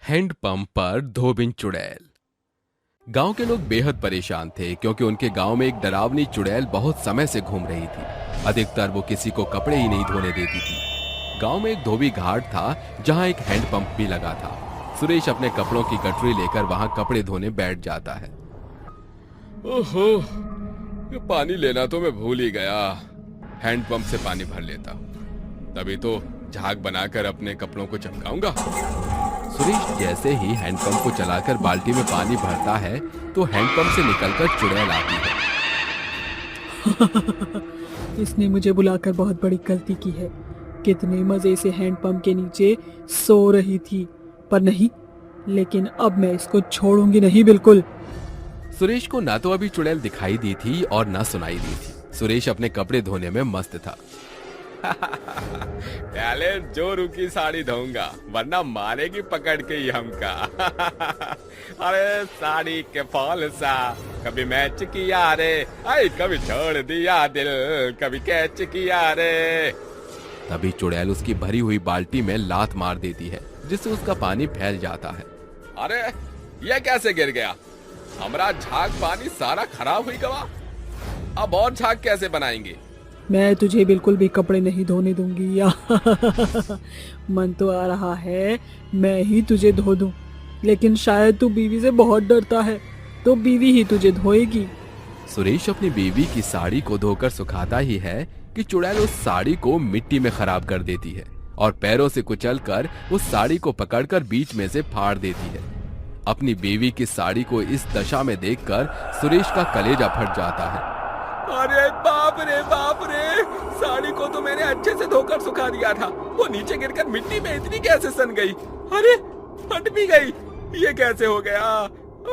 Handpump पर धोबिन चुड़ैल। गांव के लोग बेहद परेशान थे क्योंकि उनके गांव में एक डरावनी चुड़ैल बहुत समय से घूम रही थी। अधिकतर वो किसी को कपड़े ही नहीं धोने देती थी। गांव में एक धोबी घाट था जहां एक हैंडपंप भी लगा था। सुरेश अपने कपड़ों की गठरी लेकर वहां कपड़े धोने बैठ जाता है। ओहो, ये पानी लेना तो मैं भूल ही गया। हैंडपंप से पानी भर लेता हूँ, तभी तो झाग बनाकर अपने कपड़ों को चमकाऊंगा। सुरेश जैसे ही हैंडपंप को चलाकर बाल्टी में पानी भरता है तो हैंडपंप से निकलकर चुड़ैल आती है। इसने मुझे बुलाकर बहुत बड़ी गलती की है। कितने मजे से हैंडपंप के नीचे सो रही थी, पर नहीं, लेकिन अब मैं इसको छोड़ूंगी नहीं, बिल्कुल। सुरेश को ना तो अभी चुड़ैल दिखाई दी थी और ना सुनाई दी थी। सुरेश अपने कपड़े धोने में मस्त था। पहले जोरू की साड़ी धोऊंगा, वरना मारेगी पकड़ के ही हमका। अरे साड़ी के फॉल सा कभी मैच किया रे, आई कभी छोड़ दिया दिल, कभी कैच किया रे। तभी चुड़ैल उसकी भरी हुई बाल्टी में लात मार देती है, जिससे उसका पानी फैल जाता है। अरे ये कैसे गिर गया? हमारा झाग पानी सारा खराब हुई गवा। अब और झाग कैसे बनाएंगे? मैं तुझे बिल्कुल भी कपड़े नहीं धोने दूंगी। मन तो आ रहा है मैं ही तुझे धो दूं, लेकिन शायद तू बीवी से बहुत डरता है, तो बीवी ही तुझे धोएगी। सुरेश अपनी बीवी की साड़ी को धोकर सुखाता ही है कि चुड़ैल उस साड़ी को मिट्टी में खराब कर देती है और पैरों से कुचलकर उस साड़ी को पकड़कर बीच में से फाड़ देती है। अपनी बीवी की साड़ी को इस दशा में देखकर सुरेश का कलेजा फट जाता है। अरे बाप रे, साड़ी को तो मैंने अच्छे से धोकर सुखा दिया था, वो नीचे गिरकर मिट्टी में इतनी कैसे सन गई? अरे फट भी गई, ये कैसे हो गया?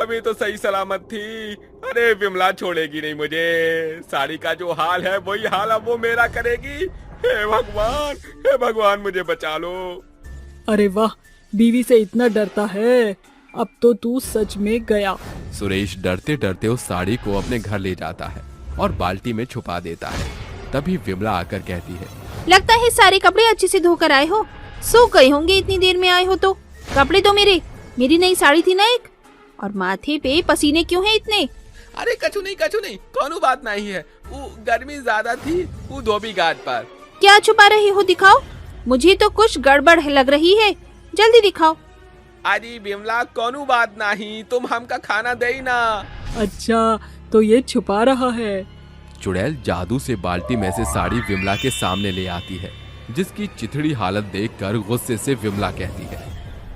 अभी तो सही सलामत थी। अरे विमला छोड़ेगी नहीं मुझे। साड़ी का जो हाल है वही हाल अब वो मेरा करेगी। हे भगवान मुझे बचा लो। अरे वाह, बीवी से इतना डरता है, अब तो तू सच में गया। सुरेश डरते डरते उस साड़ी को अपने घर ले जाता है और बाल्टी में छुपा देता है। तभी विमला आकर कहती है, लगता है सारे कपड़े अच्छे से धोकर आए हो, सूख गए होंगे इतनी देर में आए हो तो। कपड़े तो मेरी नई साड़ी थी ना एक, और माथे पे पसीने क्यों हैं इतने? अरे कछु नहीं, कौनो बात नहीं है, वो गर्मी ज्यादा थी, वो धोबी घाट पर। क्या छुपा रही हो, दिखाओ। मुझे तो कुछ गड़बड़ लग रही है, जल्दी दिखाओ। अरे विमला कौनो बात नहीं, तुम हमका खाना दे ही ना। अच्छा, तो ये छुपा रहा है। चुड़ैल जादू से बाल्टी में से साड़ी विमला के सामने ले आती है, जिसकी चिथड़ी हालत देखकर गुस्से से विमला कहती है,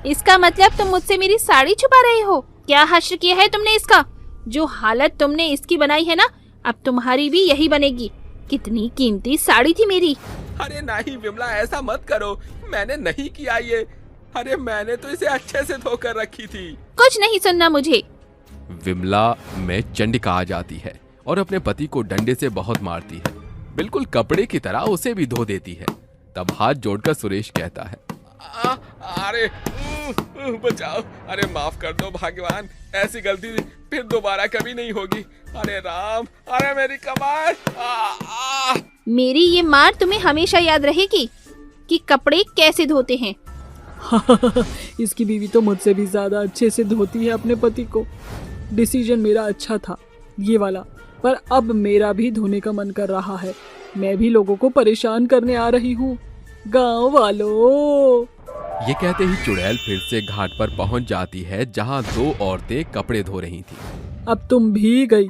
इसका मतलब तुम मुझसे मेरी साड़ी छुपा रहे हो? क्या हश्र किया है तुमने इसका? जो हालत तुमने इसकी बनाई है ना, अब तुम्हारी भी यही बनेगी। कितनी कीमती साड़ी थी मेरी। अरे नहीं विमला, ऐसा मत करो, मैंने नहीं किया ये। अरे मैंने तो इसे अच्छे से धोकर रखी थी। कुछ नहीं सुनना मुझे। विमला में चंडिका आ जाती है और अपने पति को डंडे से बहुत मारती है, बिल्कुल कपड़े की तरह उसे भी धो देती है। तब हाथ जोड़कर सुरेश कहता है, अरे बचाओ, अरे माफ कर दो भगवान, ऐसी गलती फिर दोबारा कभी नहीं होगी। अरे राम, अरे मेरी कमर। मेरी ये मार तुम्हें हमेशा याद रहेगी कि कपड़े कैसे धोते हैं। इसकी बीवी तो मुझसे भी ज्यादा अच्छे से धोती है अपने पति को। डिसीजन मेरा अच्छा था ये वाला, पर अब मेरा भी धोने का मन कर रहा है। मैं भी लोगों को परेशान करने आ रही हूँ। गांव वालों। ये कहते ही चुड़ैल फिर से घाट पर पहुंच जाती है, जहां दो औरतें कपड़े धो रही थी। अब तुम भी गई।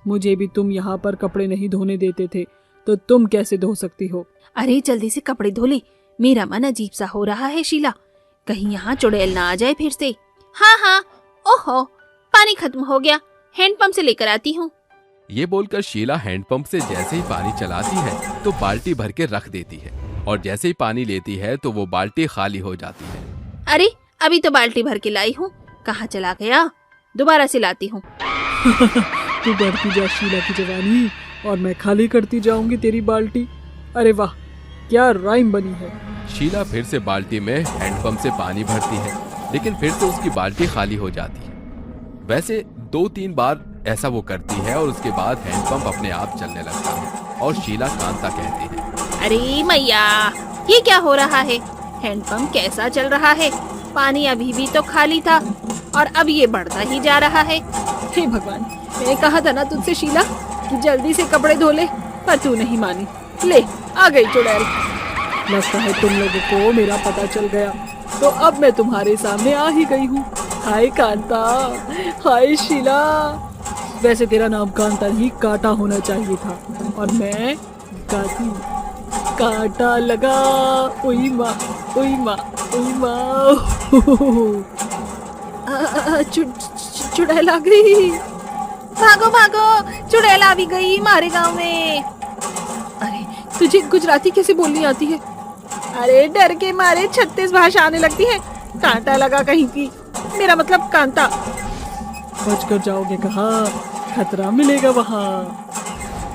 मुझे भी तुम यहाँ पर कपड़े नहीं धोने देते थे, तो तुम कैसे धो सकती हो? अरे जल्दी से कपड़े धो ले, मेरा मन अजीब सा हो रहा है शीला, कहीं यहाँ चुड़ैल ना आ जाए फिर से। हाँ, ओहो, पानी खत्म हो गया, हैंडपंप से लेकर आती हूँ। ये बोलकर शीला हैंडपंप से जैसे ही पानी चलाती है तो बाल्टी भर के रख देती है, और जैसे ही पानी लेती है तो वो बाल्टी खाली हो जाती है। अरे अभी तो बाल्टी भर के लाई हूँ, कहाँ चला गया? दोबारा से लाती हूँ। तू बढ़ती जा शीला की जवानी, और मैं खाली करती जाऊंगी तेरी बाल्टी। अरे वाह, क्या राइम बनी है। शीला फिर से बाल्टी में हैंडपंप से पानी भरती है, लेकिन फिर से उसकी बाल्टी खाली हो जाती है। वैसे 2-3 बार ऐसा वो करती है और उसके बाद हैंडपंप अपने आप चलने लगता है और शीला कांता कहती है, अरे मैया, ये क्या हो रहा है? हैंडपंप कैसा चल रहा है? पानी अभी भी तो खाली था और अब ये बढ़ता ही जा रहा है। हे भगवान, मैंने कहा था ना तुझसे शीला कि जल्दी से कपड़े धो ले, पर तू नहीं मानी। ले आ गई चुड़ैल। लगता है तुम लोगों को मेरा पता चल गया, तो अब मैं तुम्हारे सामने आ ही गई हूँ। हाय कांता, हाय शीला। वैसे तेरा नाम कांता नहीं कांटा होना चाहिए था, और मैं गाती। कांटा लगा, ओई माँ, ओई माँ, ओई माँ। चुड़ैल आ गई। भागो भागो, चुड़ैल आ भी गई हमारे गांव में। अरे तुझे गुजराती कैसे बोलनी आती है? अरे डर के मारे 36 भाषा आने लगती है। कांटा लगा कहीं की, मेरा मतलब कांता। बच कर जाओगे कहाँ, खतरा मिलेगा वहाँ।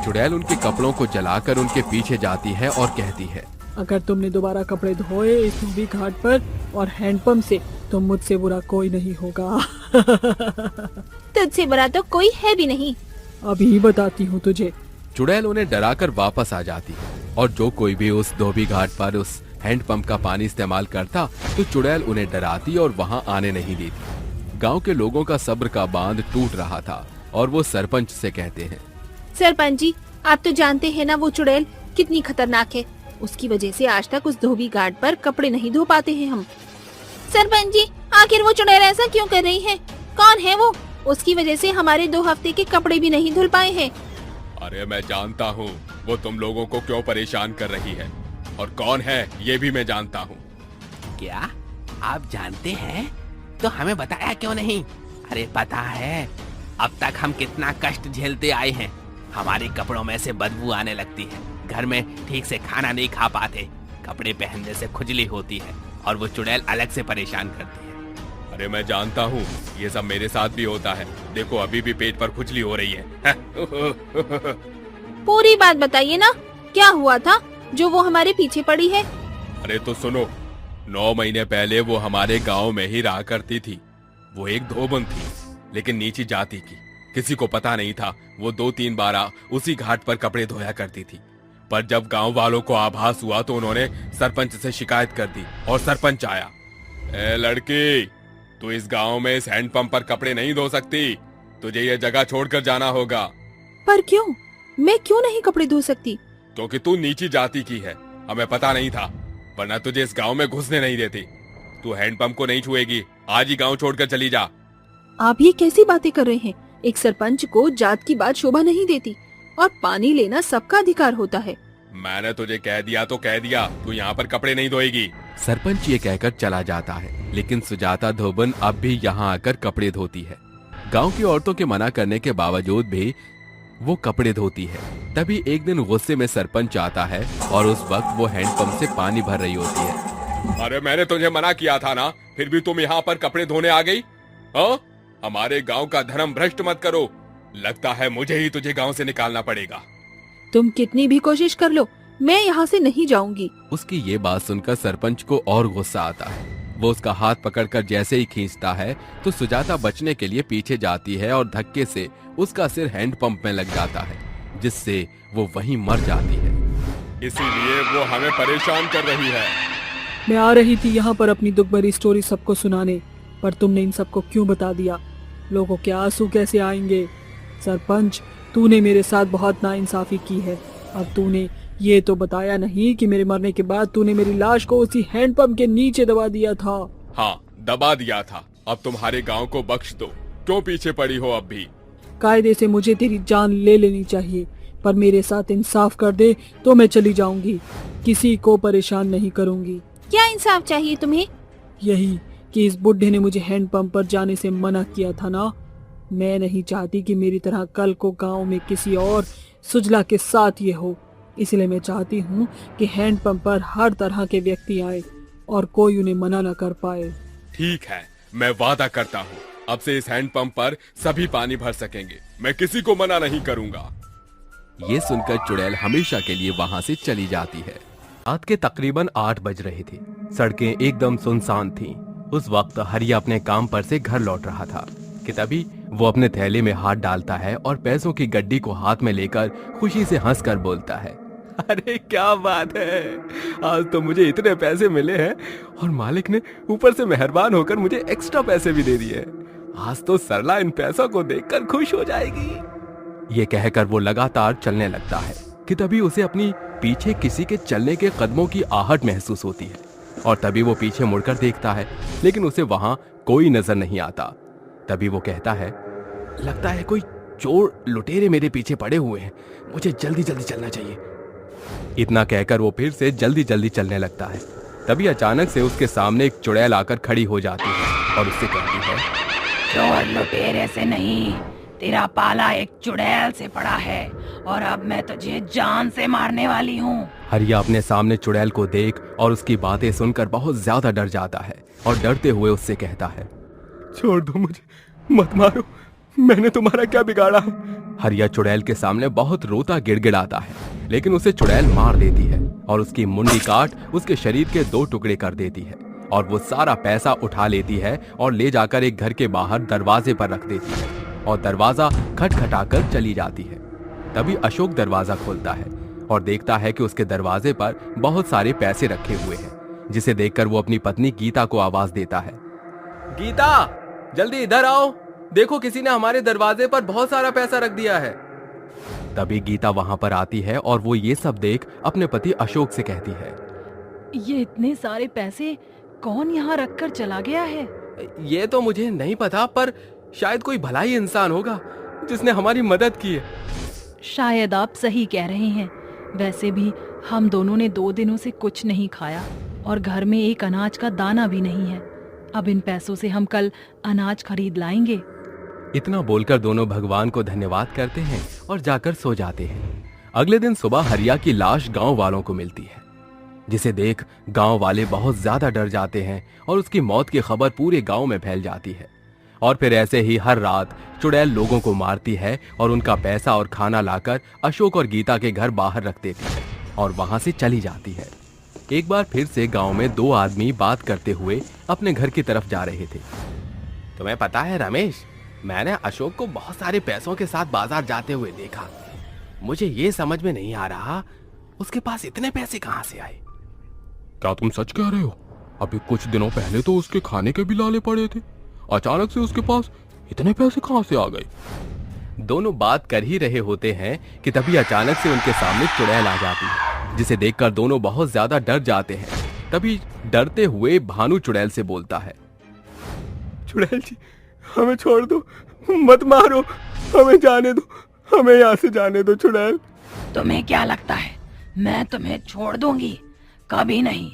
चुड़ैल उनके कपड़ों को जलाकर उनके पीछे जाती है और कहती है, अगर तुमने दोबारा कपड़े धोए इस धोबी घाट पर और हैंडपंप से, तो मुझसे बुरा कोई नहीं होगा। तुझसे बुरा तो कोई है भी नहीं। अभी बताती हूँ तुझे। चुड़ैल उन्हें डराकर वापस आ जाती है, और जो कोई भी उस धोबी घाट पर उस हैंडपंप का पानी इस्तेमाल करता तो चुड़ैल उन्हें डराती और वहां आने नहीं देती। गांव के लोगों का सब्र का बांध टूट रहा था और वो सरपंच से कहते हैं, सरपंच जी, आप तो जानते हैं ना वो चुड़ैल कितनी खतरनाक है। उसकी वजह से आज तक उस धोबी घाट पर कपड़े नहीं धो पाते हैं हम। सरपंच जी, आखिर वो चुड़ैल ऐसा क्यों कर रही है? कौन है वो? उसकी वजह से हमारे 2 हफ्ते के कपड़े भी नहीं धुल पाए हैं। अरे मैं जानता हूँ वो तुम लोगों को क्यों परेशान कर रही है, और कौन है ये भी मैं जानता हूँ। क्या आप जानते हैं? तो हमें बताया क्यों नहीं? अरे पता है, अब तक हम कितना कष्ट झेलते आए हैं। हमारे कपड़ों में से बदबू आने लगती है, घर में ठीक से खाना नहीं खा पाते, कपड़े पहनने से खुजली होती है, और वो चुड़ैल अलग से परेशान करती है। अरे मैं जानता हूँ, ये सब मेरे साथ भी होता है। देखो अभी भी पेट पर खुजली हो रही है। पूरी बात बताइए ना, क्या हुआ था जो वो हमारे पीछे पड़ी है? अरे तो सुनो, 9 महीने पहले वो हमारे गांव में ही रहा करती थी। वो एक धोबन थी, लेकिन नीची जाति की। किसी को पता नहीं था। वो 2-3 बार उसी घाट पर कपड़े धोया करती थी। पर जब गांव वालों को आभास हुआ तो उन्होंने सरपंच से शिकायत कर दी, और सरपंच आया। ए लड़की, तू इस गांव में इस हैंडपंप पर कपड़े नहीं धो सकती, तुझे ये जगह छोड़कर जाना होगा। पर क्यों? मैं क्यों नहीं कपड़े धो सकती? क्योंकि तू नीची जाति की है। हमें पता नहीं था, वरना तुझे इस गांव में घुसने नहीं देती। तू हैंडपंप को नहीं छुएगी, आज ही गांव छोड़कर चली जा। आप ये कैसी बातें कर रहे हैं? एक सरपंच को जात की बात शोभा नहीं देती, और पानी लेना सबका अधिकार होता है। मैंने तुझे कह दिया तो कह दिया, तू यहाँ पर कपड़े नहीं धोएगी। सरपंच ये कहकर चला जाता है, लेकिन सुजाता धोबन अब भी यहाँ आकर कपड़े धोती है। गांव की औरतों के मना करने के बावजूद भी वो कपड़े धोती है। तभी एक दिन गुस्से में सरपंच आता है, और उस वक्त वो हैंडपंप से पानी भर रही होती है। अरे मैंने तुझे मना किया था ना, फिर भी तुम यहाँ पर कपड़े धोने आ गई? हाँ? हमारे गांव का धर्म भ्रष्ट मत करो। लगता है मुझे ही तुझे गांव से निकालना पड़ेगा। तुम कितनी भी कोशिश कर लो, मैं यहाँ से नहीं जाऊंगी। उसकी ये बात सुनकर सरपंच को और गुस्सा आता है। वो उसका हाथ पकड़कर जैसे ही खींचता है तो सुजाता बचने के लिए पीछे जाती है, और धक्के से उसका सिर हैंडपंप में लग जाता है, जिससे वो वहीं मर जाती है। इसीलिए वो हमें परेशान कर रही है। मैं आ रही थी यहाँ पर अपनी दुख भरी स्टोरी सबको सुनाने, पर तुमने इन सबको क्यों बता दिया? लोगों के आंसू कैसे आएंगे? सरपंच, तूने मेरे साथ बहुत नाइंसाफी की है। अब तूने ये तो बताया नहीं कि मेरे मरने के बाद तूने मेरी लाश को उसी हैंडपंप के नीचे दबा दिया था। हाँ, दबा दिया था। अब तुम्हारे गांव को बख्श दो। क्यों पीछे पड़ी हो? अब भी कायदे से मुझे तेरी जान ले लेनी चाहिए, पर मेरे साथ इंसाफ कर दे तो मैं चली जाऊंगी। किसी को परेशान नहीं करूंगी। क्या इंसाफ चाहिए तुम्हें? यही कि इस बुढ़े ने मुझे हैंडपंप पर जाने से मना किया था ना। मैं नहीं चाहती कि मेरी तरह कल को गांव में किसी और सुजला के साथ ये हो। इसलिए मैं चाहती हूँ कि हैंडपंप पर हर तरह के व्यक्ति आए और कोई उन्हें मना न कर पाए। ठीक है, मैं वादा करता हूँ, अब से इस हैंडपंप पर सभी पानी भर सकेंगे। मैं किसी को मना नहीं करूँगा। ये सुनकर चुड़ैल हमेशा के लिए वहाँ से चली जाती है। रात के तकरीबन 8 बज रहे थे। सड़कें एकदम सुनसान थीं। उस वक्त हरिया अपने काम पर से घर लौट रहा था कि तभी वो अपने थैले में हाथ डालता है और पैसों की गड्डी को हाथ में लेकर खुशी से हंसकर बोलता है, अरे क्या बात है, आज तो मुझे इतने पैसे मिले हैं और मालिक ने ऊपर से मेहरबान होकर मुझे एक्स्ट्रा पैसे भी दे दिए। आज तो सरला इन पैसों को देखकर खुश हो जाएगी। ये कहकर वो लगातार चलने लगता है कि तभी उसे अपनी पीछे किसी के चलने के कदमों की आहट महसूस होती है और तभी वो पीछे मुड़कर देखता है, लेकिन उसे वहां कोई नजर नहीं आता। तभी वो कहता है, लगता है कोई चोर लुटेरे मेरे पीछे पड़े हुए हैं, मुझे जल्दी जल्दी चलना चाहिए। इतना कहकर वो फिर से जल्दी जल्दी चलने लगता है। तभी अचानक से उसके सामने एक चुड़ैल आकर खड़ी हो जाती है और उससे कहती है, चोर लुटेरे से नहीं, तेरा पाला एक चुड़ैल से पड़ा है और अब मैं तुझे जान से मारने वाली हूँ। हरिया अपने सामने चुड़ैल को देख और उसकी बातें सुनकर बहुत ज्यादा डर जाता है और डरते हुए उससे कहता है, छोड़ दो मुझे, मत मारो, मैंने तुम्हारा क्या बिगाड़ा है। हरिया चुड़ैल के सामने बहुत रोता गिड़गिड़ाता है, लेकिन उसे चुड़ैल मार देती है और उसकी मुंडी काट उसके शरीर के 2 टुकड़े कर देती है और वो सारा पैसा उठा लेती है और ले जाकर एक घर के बाहर दरवाजे पर रख देती है और दरवाजा खटखटाकर चली जाती है। तभी अशोक दरवाजा खोलता है और देखता है कि उसके दरवाजे पर बहुत सारे पैसे रखे हुए हैं, जिसे देखकर वो अपनी पत्नी गीता को आवाज देता है, गीता जल्दी इधर आओ, देखो किसी ने हमारे दरवाजे पर बहुत सारा पैसा रख दिया है। तभी गीता वहां पर आती है और वो ये सब देख अपने पति अशोक से कहती है, ये इतने सारे पैसे कौन यहाँ रखकर चला गया है? ये तो मुझे नहीं पता, पर शायद कोई भलाई इंसान होगा जिसने हमारी मदद की है। शायद आप सही कह रहे हैं। वैसे भी हम दोनों ने 2 दिनों से कुछ नहीं खाया और घर में एक अनाज का दाना भी नहीं है। अब इन पैसों से हम कल अनाज खरीद लाएंगे। इतना बोलकर दोनों भगवान को धन्यवाद करते हैं और जाकर सो जाते हैं। अगले दिन सुबह हरिया की लाश गांव वालों को मिलती है, जिसे देख गांव वाले बहुत ज्यादा डर जाते हैं और उसकी मौत की खबर पूरे गांव में फैल जाती है। और फिर ऐसे ही हर रात चुड़ैल लोगों को मारती है और उनका पैसा और खाना लाकर अशोक और गीता के घर बाहर रख देती है और वहां से चली जाती है। एक बार फिर से गांव में 2 आदमी बात करते हुए अपने घर की तरफ जा रहे थे। तुम्हें पता है रमेश, मैंने अशोक को बहुत सारे पैसों के साथ बाजार जाते हुए देखा। मुझे ये समझ में नहीं आ रहा उसके पास इतने पैसे कहां से आए। क्या तुम सच कह रहे हो? अभी कुछ दिनों पहले तो उसके खाने के भी लाले पड़े थे, अचानक से उसके पास इतने पैसे कहां से आ गए? दोनों बात कर ही रहे होते हैं कि तभी अचानक से उनके सामने चुड़ैल आ जाती है, जिसे देखकर दोनों बहुत ज्यादा डर जाते हैं। तभी डरते हुए भानु चुड़ैल से बोलता है, चुड़ैल जी, हमें छोड़ दो, मत मारो, हमें जाने दो, हमें यहाँ से जाने दो चुड़ैल। तुम्हें क्या लगता है मैं तुम्हें छोड़ दूंगी? कभी नहीं।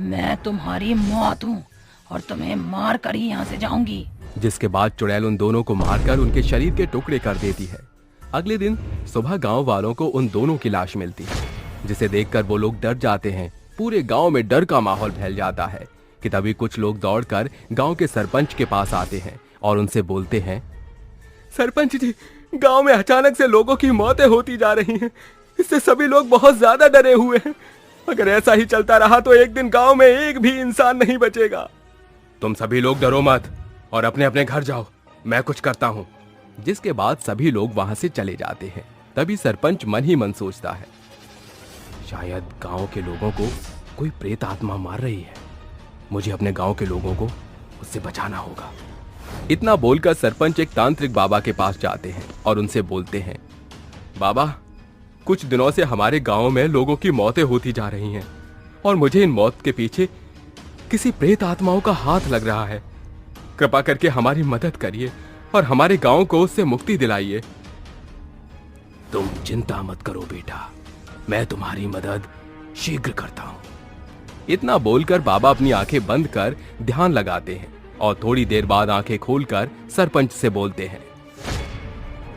मैं तुम्हारी मौत हूँ और तुम्हें मार कर ही यहाँ से जाऊंगी। जिसके बाद चुड़ैल उन दोनों को मारकर उनके शरीर के टुकड़े कर देती है। अगले दिन सुबह गांव वालों को उन दोनों की लाश मिलती है, जिसे देखकर वो लोग डर जाते हैं। पूरे गांव में डर का माहौल फैल जाता है कि तभी कुछ लोग दौड़कर गांव के सरपंच के पास आते हैं और उनसे बोलते हैं, सरपंच जी, गांव में अचानक से लोगों की मौतें होती जा रही हैं। इससे सभी लोग बहुत ज्यादा डरे हुए हैं। अगर ऐसा ही चलता रहा तो एक दिन गांव में एक भी इंसान नहीं बचेगा। तुम सभी लोग डरो मत और अपने अपने घर जाओ, मैं कुछ करता हूँ। जिसके बाद सभी लोग वहां से चले जाते हैं। तभी सरपंच मन ही मन सोचता है, शायद गांव के लोगों को कोई प्रेत आत्मा मार रही है। मुझे अपने गांव के लोगों को उससे बचाना होगा। इतना बोलकर सरपंच एक तांत्रिक बाबा के पास जाते हैं और उनसे बोलते हैं, बाबा, कुछ दिनों से हमारे गांव में लोगों की मौतें होती जा रही हैं और मुझे इन मौत के पीछे किसी प्रेत आत्माओं का हाथ लग रहा है। कृपा करके हमारी मदद करिए और हमारे गांव को उससे मुक्ति दिलाइए। तुम चिंता मत करो बेटा, मैं तुम्हारी मदद शीघ्र करता हूं। इतना बोलकर बाबा अपनी आंखें बंद कर ध्यान लगाते हैं और थोड़ी देर बाद आंखें खोलकर सरपंच से बोलते हैं,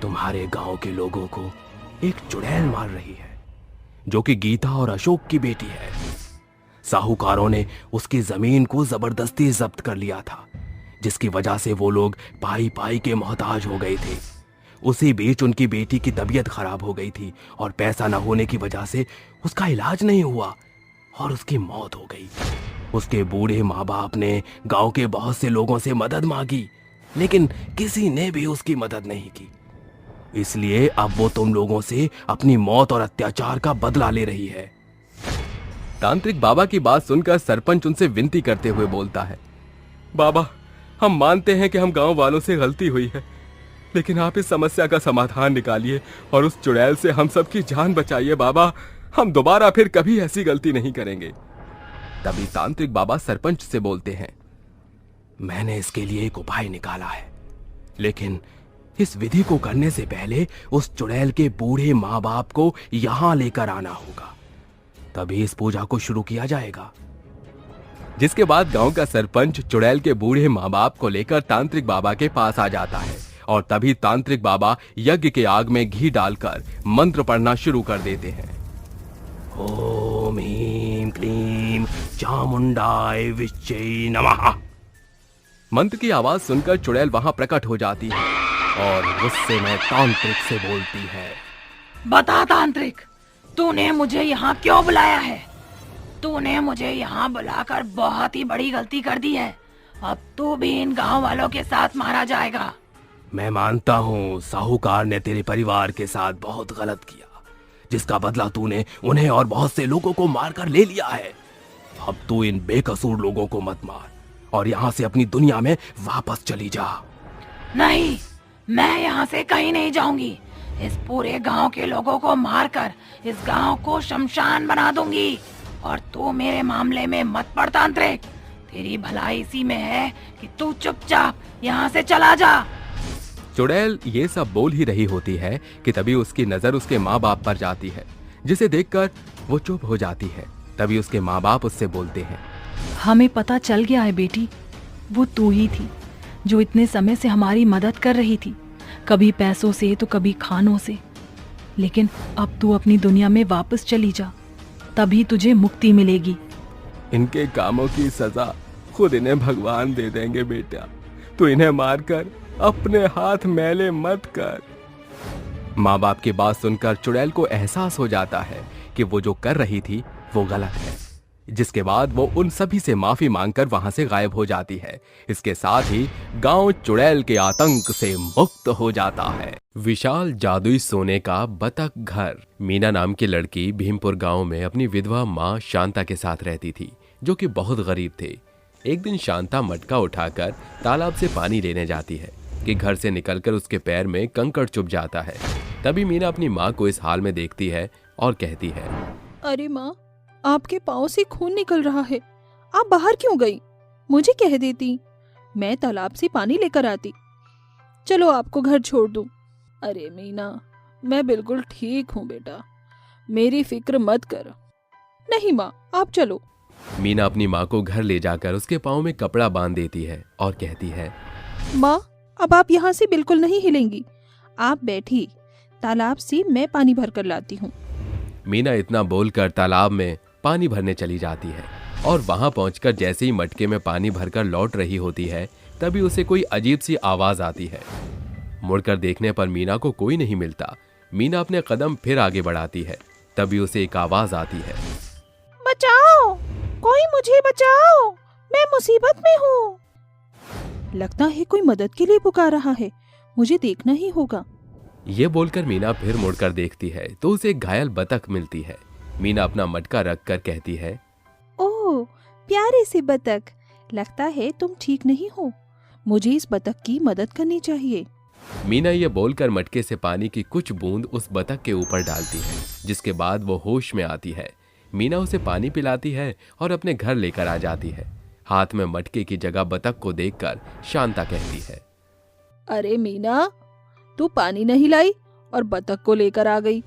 तुम्हारे गांव के लोगों को एक चुड़ैल मार रही है, जो कि गीता और अशोक की बेटी है। साहूकारों ने उसकी जमीन को जबरदस्ती जब्त कर लिया था, जिसकी वजह से वो लोग पाई पाई के मोहताज हो गए थे। उसी बीच उनकी बेटी की तबीयत खराब हो गई थी और पैसा न होने की वजह से उसका इलाज नहीं हुआ और उसकी मौत हो गई। उसके बूढ़े माँ बाप ने गांव के बहुत से लोगों से मदद मांगी, लेकिन किसी ने भी उसकी मदद नहीं की। इसलिए अब वो तुम लोगों से अपनी मौत और अत्याचार का बदला ले रही है। तांत्रिक बाबा की बात सुनकर सरपंच उनसे विनती करते हुए बोलता है, बाबा, हम मानते हैं कि हम गांव वालों से गलती हुई है, लेकिन आप इस समस्या का समाधान निकालिए और उस चुड़ैल से हम सबकी जान बचाइए बाबा। हम दोबारा फिर कभी ऐसी गलती नहीं करेंगे। तभी तांत्रिक बाबा सरपंच से बोलते हैं, मैंने इसके लिए एक उपाय निकाला है, लेकिन इस विधि को करने से पहले उस चुड़ैल के बूढ़े माँ बाप को यहां लेकर आना होगा, तभी इस पूजा को शुरू किया जाएगा। जिसके बाद गांव का सरपंच चुड़ैल के बूढ़े माँ बाप को लेकर तांत्रिक बाबा के पास आ जाता है और तभी तांत्रिक बाबा यज्ञ के आग में घी डालकर मंत्र पढ़ना शुरू कर देते हैं। ओम ह्रीं क्लीं चामुंडाय विच्चे नमः। मंत्र की आवाज सुनकर चुड़ैल वहां प्रकट हो जाती है और गुस्से में तांत्रिक से बोलती है, बता तांत्रिक, तूने मुझे यहाँ क्यों बुलाया है? तूने मुझे यहाँ बुलाकर बहुत ही बड़ी गलती कर दी है। अब तू भी इन गांव वालों के साथ मारा जाएगा। मैं मानता हूँ साहूकार ने तेरे परिवार के साथ बहुत गलत किया, जिसका बदला तूने उन्हें और बहुत से लोगों को मारकर ले लिया है। अब तू इन बेकसूर लोगों को मत मार और यहाँ से अपनी दुनिया में वापस चली जा। नहीं, मैं यहाँ से कहीं नहीं जाऊंगी। इस पूरे गांव के लोगों को मारकर इस गांव को शमशान बना दूंगी और तू मेरे मामले में मत पड़ तांत्रिक। तेरी भलाई इसी में है कि तू चुपचाप यहाँ से चला जा। चुड़ैल ये सब बोल ही रही होती है कि तभी उसकी नजर उसके माँ बाप पर जाती है, जिसे देखकर वो चुप हो जाती है। तभी उसके माँ बाप उससे बोलते हैं, हमें पता चल गया है बेटी, वो तू ही थी जो इतने समय से हमारी मदद कर रही थी, कभी पैसों से तो कभी खानों से। लेकिन अब तू अपनी दुनिया में वापस चली जा, तभी तुझे मुक्ति मिलेगी। इनके कामों की सजा खुद इन्हें भगवान दे देंगे बेटा। तू इन्हें मारकर अपने हाथ मैले मत कर। माँ बाप की बात सुनकर चुड़ैल को एहसास हो जाता है कि वो जो कर रही थी वो गलत है, जिसके बाद वो उन सभी से माफी मांगकर वहां से गायब हो जाती है। इसके साथ ही गांव चुड़ैल के आतंक से मुक्त हो जाता है। विशाल जादुई सोने का बतख घर। मीना नाम की लड़की भीमपुर गांव में अपनी विधवा माँ शांता के साथ रहती थी, जो कि बहुत गरीब थे। एक दिन शांता मटका उठाकर तालाब से पानी लेने जाती है कि घर से निकलकर उसके पैर में कंकड़ चुभ जाता है। तभी मीना अपनी माँ को इस हाल में देखती है और कहती है, अरे माँ, आपके पाँव से खून निकल रहा है, आप बाहर क्यों गई? मुझे कह देती, मैं तालाब से पानी लेकर आती। चलो आपको घर छोड़ दूं। अरे मीना, मैं बिल्कुल ठीक हूँ बेटा, मेरी फिक्र मत कर। नहीं माँ, आप चलो। मीना अपनी माँ को घर ले जाकर उसके पाँव में कपड़ा बांध देती है और कहती है, माँ, अब आप यहाँ से बिल्कुल नहीं हिलेंगी। आप बैठी, तालाब से मैं पानी भर कर लाती हूँ। मीना इतना बोलकर तालाब में पानी भरने चली जाती है और वहां पहुंचकर जैसे ही मटके में पानी भरकर लौट रही होती है, तभी उसे कोई अजीब सी आवाज आती है। मुड़कर देखने पर मीना को कोई नहीं मिलता। मीना अपने कदम फिर आगे बढ़ाती है, तभी उसे एक आवाज आती है, बचाओ, कोई मुझे बचाओ, मैं मुसीबत में हूँ। लगता है कोई मदद के लिए पुकार रहा है, मुझे देखना ही होगा। ये बोलकर मीना फिर मुड़कर देखती है तो उसे एक घायल बतख मिलती है। मीना अपना मटका रखकर कहती है, ओह प्यारे से बतख, लगता है तुम ठीक नहीं हो, मुझे इस बतख की मदद करनी चाहिए। मीना ये बोलकर मटके से पानी की कुछ बूंद उस बतख के ऊपर डालती है, जिसके बाद वो होश में आती है। मीना उसे पानी पिलाती है और अपने घर लेकर आ जाती है। हाथ में मटके की जगह बतख को देखकर शांता कहती है, अरे मीना, तू पानी नहीं लाई और बतख को लेकर आ गई।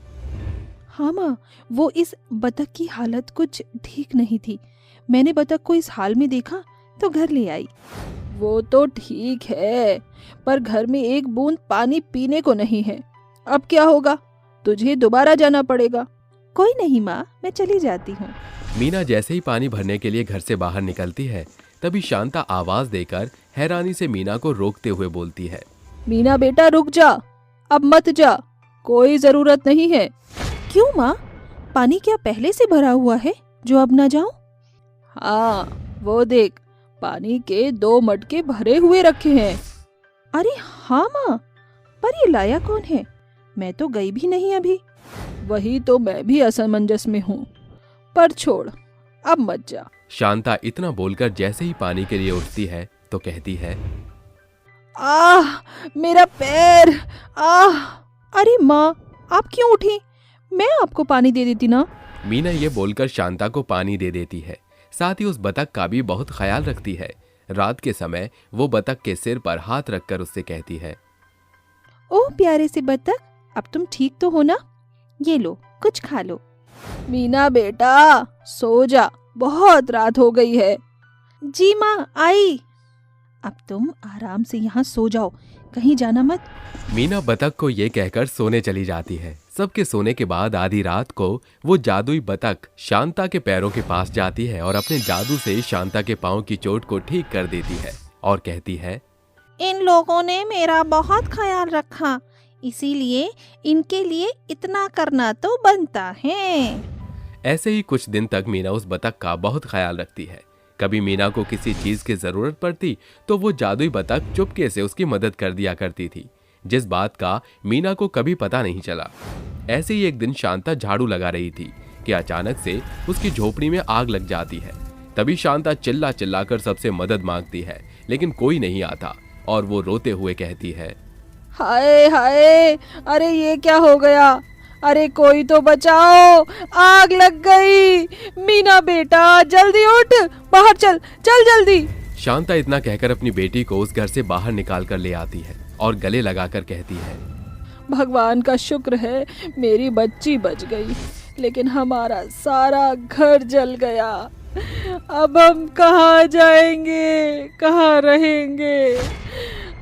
हाँ माँ, वो इस बतख की हालत कुछ ठीक नहीं थी, मैंने बतख को इस हाल में देखा तो घर ले आई। वो तो ठीक है, पर घर में एक बूंद पानी पीने को नहीं है। अब क्या होगा? तुझे दोबारा जाना पड़ेगा। कोई नहीं माँ, मैं चली जाती हूँ। मीना जैसे ही पानी भरने के लिए घर से बाहर निकलती है, तभी शांता आवाज देकर हैरानी से मीना को रोकते हुए बोलती है, मीना बेटा रुक जा, अब मत जा, कोई जरूरत नहीं है। क्यों माँ, पानी क्या पहले से भरा हुआ है जो अब ना जाऊं? हाँ वो देख, पानी के 2 मटके भरे हुए रखे हैं। अरे हाँ माँ, पर ये लाया कौन है? मैं तो गई भी नहीं अभी। वही तो मैं भी असमंजस में हूँ, पर छोड़, अब मत जा। शांता इतना बोलकर जैसे ही पानी के लिए उठती है तो कहती है, आह, मेरा पैर, आह। अरे माँ, आप क्यों उठी? मैं आपको पानी दे देती ना। मीना ये बोलकर शांता को पानी दे देती है। साथ ही उस बतख का भी बहुत ख्याल रखती है। रात के समय वो बतख के सिर पर हाथ रखकर उससे कहती है, ओह प्यारे से बतख, अब तुम ठीक तो हो ना? ये लो, कुछ खा लो। मीना बेटा, सो जा, बहुत रात हो गई है। जी माँ, आई। अब तुम आराम से यहाँ सो जाओ, कहीं जाना मत। मीना बतख को ये कहकर सोने चली जाती है। सबके सोने के बाद आधी रात को वो जादुई बतख शांता के पैरों के पास जाती है और अपने जादू से शांता के पाँव की चोट को ठीक कर देती है और कहती है, इन लोगों ने मेरा बहुत ख्याल रखा, इसीलिए इनके लिए इतना करना तो बनता है। ऐसे ही कुछ दिन तक मीना उस बतख का बहुत ख्याल रखती है। कभी मीना को किसी चीज की जरूरत पड़ती तो वो जादुई बतख चुपके से उसकी मदद कर दिया करती थी, जिस बात का मीना को कभी पता नहीं चला। ऐसे ही एक दिन शांता झाड़ू लगा रही थी कि अचानक से उसकी झोपड़ी में आग लग जाती है। तभी शांता चिल्ला चिल्लाकर सबसे मदद मांगती है, लेकिन कोई नहीं आता और वो रोते हुए कहती है, हाय हाय, अरे ये क्या हो गया? अरे कोई तो बचाओ, आग लग गई। मीना बेटा, जल्दी उठ, बाहर चल, चल जल्दी। शांता इतना कहकर अपनी बेटी को उस घर से बाहर निकाल कर ले आती है और गले लगाकर कहती है, भगवान का शुक्र है मेरी बच्ची बच गई, लेकिन हमारा सारा घर जल गया। अब हम कहाँ जाएंगे, कहाँ रहेंगे?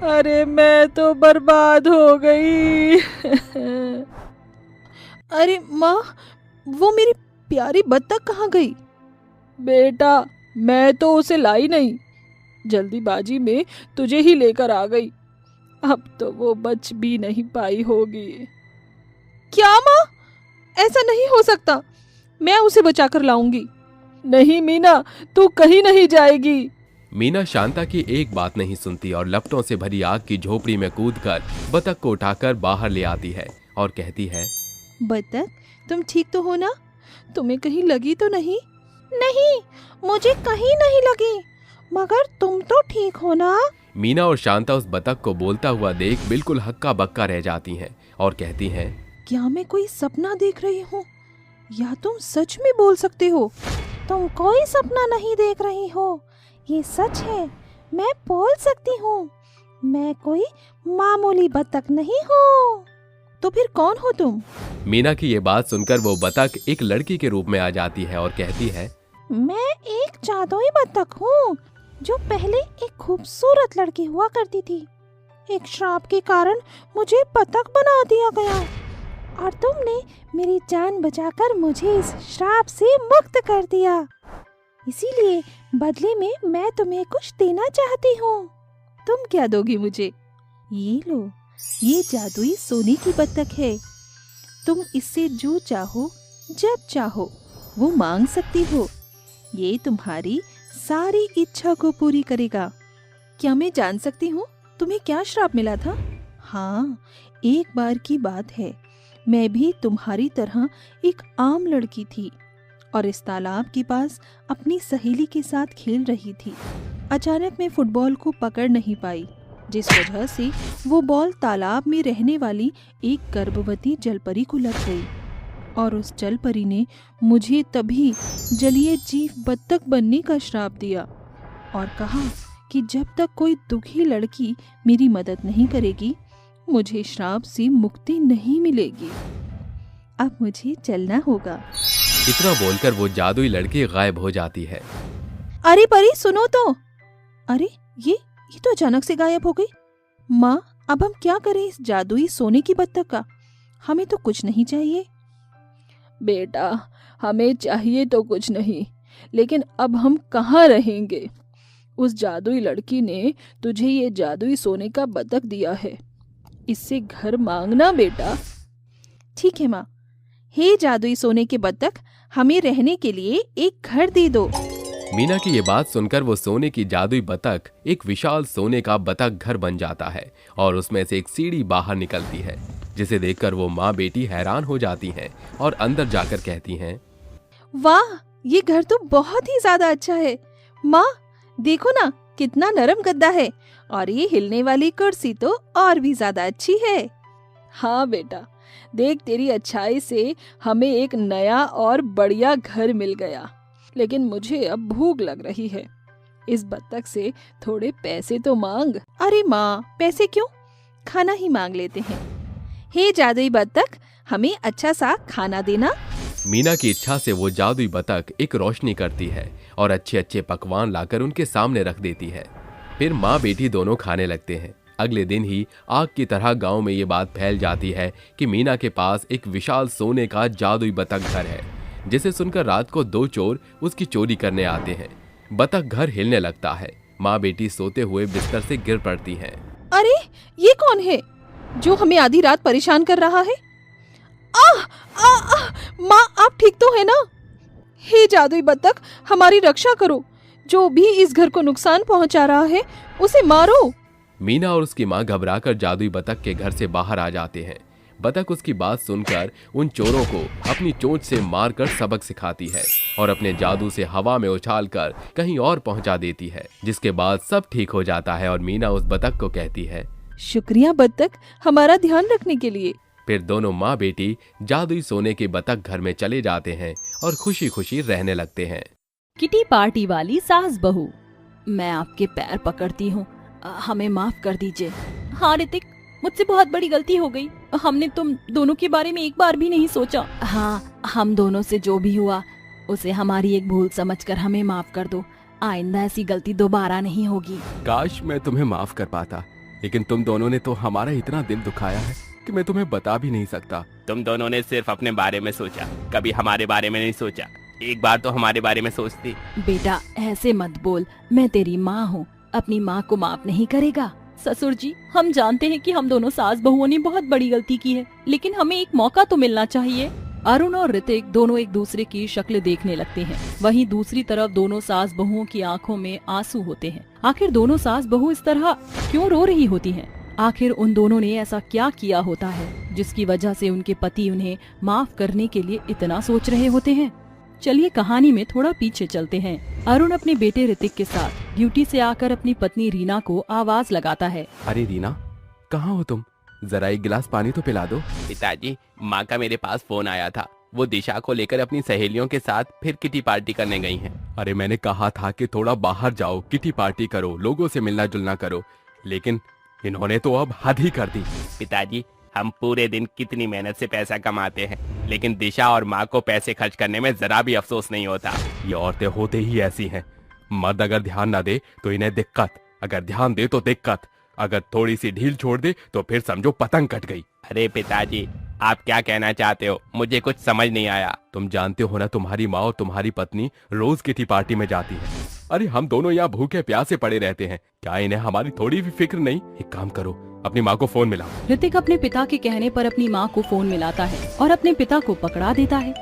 अरे मैं तो बर्बाद हो गई। अरे माँ, वो मेरी प्यारी बत्तख कहाँ गई? बेटा, मैं तो उसे लाई नहीं, जल्दीबाजी में तुझे ही लेकर आ गई। अब तो वो बच भी नहीं पाई होगी। क्या माँ? ऐसा नहीं हो सकता, मैं उसे बचाकर लाऊंगी। नहीं मीना, तू कहीं नहीं जाएगी। मीना शांता की एक बात नहीं सुनती और लपटों से भरी आग की झोपड़ी में कूदकर बतख को उठाकर बाहर ले आती है और कहती है, बतख, तुम ठीक तो हो ना? तुम्हें कहीं लगी तो नहीं? नहीं, मुझे कहीं नहीं लगी, मगर तुम तो ठीक हो ना? मीना और शांता उस बतख को बोलता हुआ देख बिल्कुल हक्का बक्का रह जाती हैं और कहती हैं, क्या मैं कोई सपना देख रही हूँ या तुम सच में बोल सकते हो? तुम कोई सपना नहीं देख रही हो, ये सच है, मैं बोल सकती हूँ। मैं कोई मामूली बतख नहीं हूँ। तो फिर कौन हो तुम? मीना की ये बात सुनकर वो बतख एक लड़की के रूप में आ जाती है और कहती है, मैं एक जादुई बतख हूँ जो पहले एक खूबसूरत लड़की हुआ करती थी। एक श्राप के कारण मुझे बतख बना दिया गया और तुमने मेरी जान बचाकर मुझे इस श्राप से मुक्त कर दिया। इसीलिए बदले में मैं तुम्हें कुछ देना चाहती हूँ। तुम क्या दोगी मुझे? ये लो, ये जादुई सोने की बतख है। तुम इससे जो चाहो जब चाहो वो मांग सकती हो। ये तुम्हारी सारी इच्छा को पूरी करेगा। क्या मैं जान सकती हूँ तुम्हें क्या श्राप मिला था? हाँ, एक बार की बात है, मैं भी तुम्हारी तरह एक आम लड़की थी और इस तालाब के पास अपनी सहेली के साथ खेल रही थी। अचानक मैं फुटबॉल को पकड़ नहीं पाई, जिस वजह से वो बॉल तालाब में रहने वाली एक गर्भवती जलपरी को लग गई और उस जलपरी ने मुझे तभी जलीय जीव बत्तख बनने का श्राप दिया और कहा कि जब तक कोई दुखी लड़की मेरी मदद नहीं करेगी मुझे श्राप से मुक्ति नहीं मिलेगी। अब मुझे चलना होगा। इतना बोलकर वो जादुई लड़की गायब हो जाती है। अरे परी, सुनो तो। अरे ये तो अचानक से गायब हो गई। माँ, अब हम क्या करें इस जादुई सोने की बत्तख का? हमें तो कुछ नहीं चाहिए। बेटा, हमें चाहिए तो कुछ नहीं, लेकिन अब हम कहाँ रहेंगे? उस जादुई लड़की ने तुझे ये जादुई सोने का बतख दिया है, इससे घर मांगना बेटा। ठीक है माँ। हे जादुई सोने के बतख, हमें रहने के लिए एक घर दे दो। मीना की ये बात सुनकर वो सोने की जादुई बतख एक विशाल सोने का बतख घर बन जाता है और उसमें से एक सीढ़ी बाहर निकलती है, जिसे देखकर वो माँ बेटी हैरान हो जाती हैं और अंदर जाकर कहती हैं, वाह, ये घर तो बहुत ही ज्यादा अच्छा है। माँ देखो ना, कितना नरम गद्दा है, और ये हिलने वाली कुर्सी तो और भी ज्यादा अच्छी है। हाँ बेटा, देख तेरी अच्छाई से हमें एक नया और बढ़िया घर मिल गया, लेकिन मुझे अब भूख लग रही है। इस बत्तख से थोड़े पैसे तो मांग। अरे माँ, पैसे क्यों, खाना ही मांग लेते हैं। हे जादुई बत्तख, हमें अच्छा सा खाना देना। मीना की इच्छा से वो जादुई बतख एक रोशनी करती है और अच्छे अच्छे पकवान लाकर उनके सामने रख देती है। फिर माँ बेटी दोनों खाने लगते हैं। अगले दिन ही आग की तरह गांव में ये बात फैल जाती है कि मीना के पास एक विशाल सोने का जादुई बतख घर है, जिसे सुनकर रात को 2 चोर उसकी चोरी करने आते हैं। बतख घर हिलने लगता है। माँ बेटी सोते हुए बिस्तर से गिर पड़ती हैं। अरे ये कौन है जो हमें आधी रात परेशान कर रहा है? आह, आह, आह, माँ आप ठीक तो है ना? हे जादुई बत्तख, हमारी रक्षा करो। जो भी इस घर को नुकसान पहुंचा रहा है उसे मारो। मीना और उसकी माँ घबराकर जादुई बतख के घर से बाहर आ जाते हैं। बतख उसकी बात सुनकर उन चोरों को अपनी चोंच से मारकर सबक सिखाती है और अपने जादू से हवा में उछालकर कहीं और पहुंचा देती है, जिसके बाद सब ठीक हो जाता है और मीना उस बतख को कहती है, शुक्रिया बत्तख, हमारा ध्यान रखने के लिए। फिर दोनों माँ बेटी जादुई सोने के बतख घर में चले जाते हैं और खुशी खुशी रहने लगते हैं। किटी पार्टी वाली सास बहू, मैं आपके पैर पकड़ती हूँ, हमें माफ कर दीजिए। हाँ ऋतिक, मुझसे बहुत बड़ी गलती हो गई। हमने तुम दोनों के बारे में एक बार भी नहीं सोचा। हाँ, हम दोनों से जो भी हुआ उसे हमारी एक भूल समझकर हमें माफ कर दो। आइंदा ऐसी गलती दोबारा नहीं होगी। काश मैं तुम्हें माफ कर पाता, लेकिन तुम दोनों ने तो हमारा इतना दिल दुखाया है कि मैं तुम्हें बता भी नहीं सकता। तुम दोनों ने सिर्फ अपने बारे में सोचा, कभी हमारे बारे में नहीं सोचा। एक बार तो हमारे बारे में सोचती। बेटा ऐसे मत बोल, मैं तेरी माँ हूँ, अपनी माँ को माफ नहीं करेगा। ससुर जी, हम जानते हैं कि हम दोनों सास बहुओं ने बहुत बड़ी गलती की है, लेकिन हमें एक मौका तो मिलना चाहिए। अरुण और ऋतिक दोनों एक दूसरे की शक्ल देखने लगते हैं। वहीं दूसरी तरफ दोनों सास बहुओं की आंखों में आंसू होते हैं। आखिर दोनों सास बहू इस तरह क्यों रो रही होती हैं? आखिर उन दोनों ने ऐसा क्या किया होता है जिसकी वजह से उनके पति उन्हें माफ करने के लिए इतना सोच रहे होते हैं? चलिए कहानी में थोड़ा पीछे चलते हैं। अरुण अपने बेटे ऋतिक के साथ ड्यूटी से आकर अपनी पत्नी रीना को आवाज लगाता है। अरे रीना, कहाँ हो तुम? जरा एक गिलास पानी तो पिला दो। पिताजी, माँ का मेरे पास फोन आया था। वो दिशा को लेकर अपनी सहेलियों के साथ फिर किटी पार्टी करने गई हैं। अरे मैंने कहा था कि थोड़ा बाहर जाओ, किटी पार्टी करो, लोगों से मिलना जुलना करो, लेकिन इन्होंने तो अब हद ही कर दी। पिताजी, हम पूरे दिन कितनी मेहनत से पैसा कमाते हैं, लेकिन दिशा और माँ को पैसे खर्च करने में जरा भी अफसोस नहीं होता। ये औरतें होते ही ऐसी हैं। मर्द अगर ध्यान न दे तो इन्हें दिक्कत, अगर ध्यान दे तो दिक्कत, अगर थोड़ी सी ढील छोड़ दे तो फिर समझो पतंग कट गई। अरे पिताजी, आप क्या कहना चाहते हो? मुझे कुछ समझ नहीं आया। तुम जानते हो ना, तुम्हारी माँ और तुम्हारी पत्नी रोज किटी पार्टी में जाती है। अरे हम दोनों यहाँ भूखे प्यासे पड़े रहते हैं, क्या इन्हें हमारी थोड़ी भी फिक्र नहीं? एक काम करो, अपनी माँ को फोन मिलाओ। ऋतिक अपने पिता के कहने पर अपनी माँ को फोन मिलाता है और अपने पिता को पकड़ा देता है।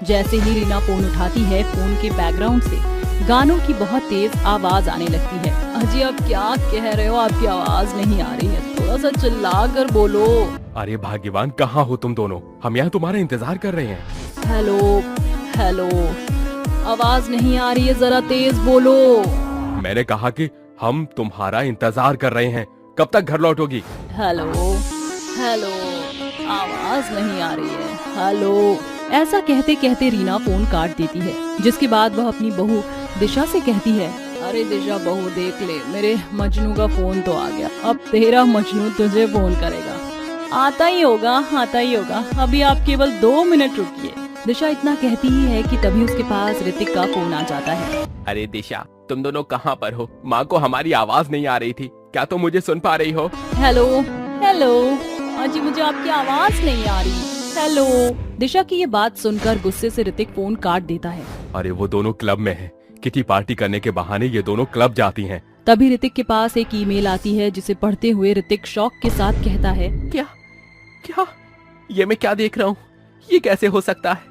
जैसे ही रीना फोन उठाती है, फोन के बैकग्राउंड से गानों की बहुत तेज आवाज आने लगती है। अजी आप क्या कह रहे हो? आपकी आवाज नहीं आ रही है, थोड़ा सा चिल्ला कर बोलो। अरे भाग्यवान, कहाँ हो तुम दोनों? हम यहाँ तुम्हारा इंतजार कर रहे हैं। हेलो हेलो, आवाज नहीं आ रही है, जरा तेज बोलो। मैंने कहा कि हम तुम्हारा इंतजार कर रहे हैं, कब तक घर लौटोगी? हेलो हेलो, आवाज नहीं आ रही है, हेलो। ऐसा कहते कहते रीना फोन काट देती है, जिसके बाद वह अपनी बहू दिशा से कहती है, अरे दिशा बहू देख ले, मेरे मजनू का फोन तो आ गया, अब तेरा मजनू तुझे फोन करेगा। आता ही होगा, आता ही होगा, अभी आप केवल 2 मिनट रुकिए। दिशा इतना कहती ही है कि तभी उसके पास ऋतिक का फोन आ जाता है। अरे दिशा, तुम दोनों कहाँ पर हो? माँ को हमारी आवाज नहीं आ रही थी, क्या तुम मुझे सुन पा रही हो? हेलो हेलो, अजी मुझे आपकी आवाज नहीं आ रही, हेलो। दिशा की ये बात सुनकर गुस्से से ऋतिक फोन काट देता है। अरे वो दोनों क्लब में हैं, किटी पार्टी करने के बहाने ये दोनों क्लब जाती हैं। तभी ऋतिक के पास एक ईमेल आती है, जिसे पढ़ते हुए ऋतिक शौक के साथ कहता है, क्या क्या ये मैं क्या देख रहा हूँ? ये कैसे हो सकता है?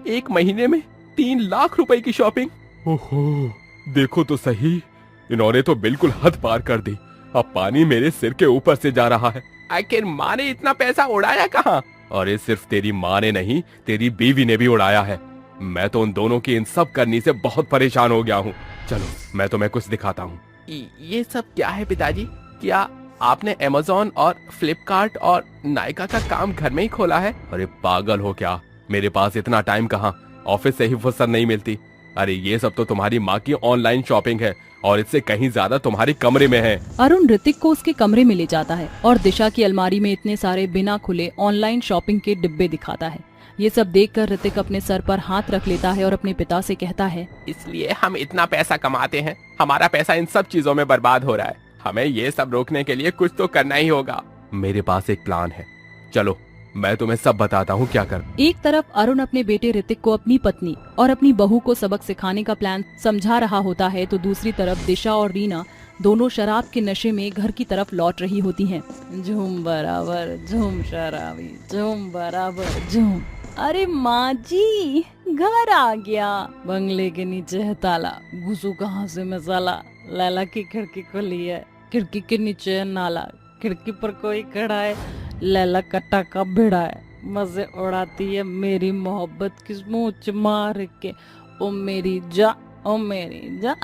1 महीने में 3 लाख रुपए की शॉपिंग। ओहो, देखो तो सही, इन्होंने तो बिल्कुल हद पार कर दी। अब पानी मेरे सिर के ऊपर से जा रहा है। आखिर माँ ने इतना पैसा उड़ाया कहाँ? अरे सिर्फ तेरी माँ ने नहीं, तेरी बीवी ने भी उड़ाया है। मैं तो उन दोनों की इन सब करनी से बहुत परेशान हो गया हूँ। चलो मैं तुम्हें कुछ दिखाता हूँ। ये सब क्या है पिताजी? क्या आपने अमेज़न और फ्लिपकार्ट और नायका का काम घर में ही खोला है? अरे पागल हो क्या, मेरे पास इतना टाइम कहाँ, ऑफिस से ही फुर्सत नहीं मिलती। अरे ये सब तो तुम्हारी माँ की ऑनलाइन शॉपिंग है और इससे कहीं ज्यादा तुम्हारी कमरे में है। अरुण ऋतिक को उसके कमरे में ले जाता है और दिशा की अलमारी में इतने सारे बिना खुले ऑनलाइन शॉपिंग के डिब्बे दिखाता है। ये सब देखकर ऋतिक अपने सर पर हाथ रख लेता है और अपने पिता से कहता है, इसलिए हम इतना पैसा कमाते हैं, हमारा पैसा इन सब चीजों में बर्बाद हो रहा है। हमें ये सब रोकने के लिए कुछ तो करना ही होगा। मेरे पास एक प्लान है, चलो मैं तुम्हें सब बताता हूँ क्या कर। एक तरफ अरुण अपने बेटे ऋतिक को अपनी पत्नी और अपनी बहू को सबक सिखाने का प्लान समझा रहा होता है, तो दूसरी तरफ दिशा और रीना दोनों शराब के नशे में घर की तरफ लौट रही होती हैं। झूम बराबर झूम शराबी, झूम बराबर झूम। अरे माँ जी, घर आ गया। बंगले के नीचे है ताला, घुसू कहाँ से मैं साला। लैला की खिड़की खुली है, खिड़की के नीचे है नाला, खिड़की पर कोई खड़ा है, लैला कट्टा का भिड़ा है। मजे उड़ाती है मेरी मोहब्बत की मूंछ मार के। ओ मेरी जा, ओ मेरी जा,